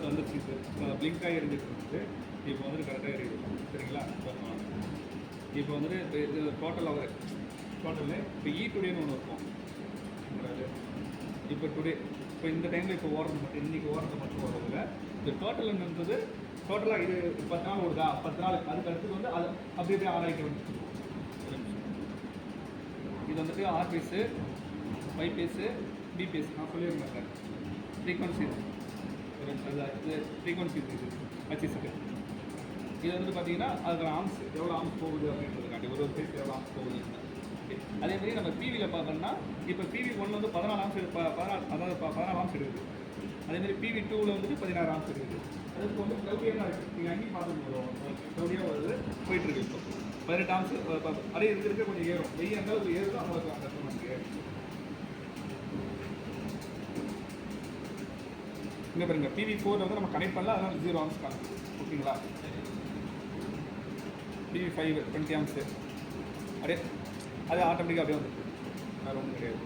வந்துருச்சு சார் பிளிங்காக இருந்துட்டு இருந்துச்சு இப்போ வந்துட்டு கரெக்டாக இருக்குது சரிங்களா இப்போ வந்துட்டு இது டோட்டலில் இப்போ டுடேன்னு ஒன்று இருக்கும் இப்போ டுடே இப்போ இந்த டைமில் இப்போ ஓடுறது மட்டும் இன்றைக்கி ஓடுறது மட்டும் ஓடுறதில்ல இந்த டோட்டல்ன்றது டோட்டலாக இது 10 நாள் ஓடுதா 10 நாள் அதுக்கு அடுத்தது வந்து அது அப்படியே ஆராய்ச்சி வந்து இது வந்துட்டு R base Y base B base நான் சொல்லியிருந்தேன் சார் ஃப்ரீக்வன்சி இது ஃப்ரீக்வன்சி இது ஹச்சிஸுக்கு இது வந்துட்டு பார்த்தீங்கன்னா அதுக்கு ஆம்ஸ் எவ்வளோ ஆம்ஸ் போகுது அப்படின்றதுக்காண்டி ஒரு பேஸ் எவ்வளோ ஆம்ஸ் போகுது அதேமாதிரி நம்ம பிவியில் பார்த்தோம்னா இப்போ பிவி 1 வந்து 14 ஆம்ஸ் 14 ஆம்ஸ் எடுக்குது அதேமாதிரி பிவி 2வில் வந்துட்டு 16 ஆம்ஸ் எடுக்குது அதுக்கு வந்து க்ளவுடியாக தான் இருக்குது நீங்கள் அங்கேயும் பார்த்துட்டு க்ளவுடியாக வருது போயிட்டுருக்கு இப்போ 18 ஆம்ஸ் அதே இருக்க கொஞ்சம் ஏறும் வெய்ய அந்த அளவுக்கு ஏறுதோ அவங்களுக்கு அந்த நமக்கு ஏறும் இங்கே பாருங்க பிவி 4 வந்து நம்ம கனெக்ட் பண்ணல அதனால் 0 ஆம்ஸ் காணும் ஓகேங்களா பிவி 5 20 ஆம்ஸு அப்படியே அது ஆட்டோமேட்டிக்காக அப்படியே வந்துருக்கு வேறு ஒன்றும் கிடையாது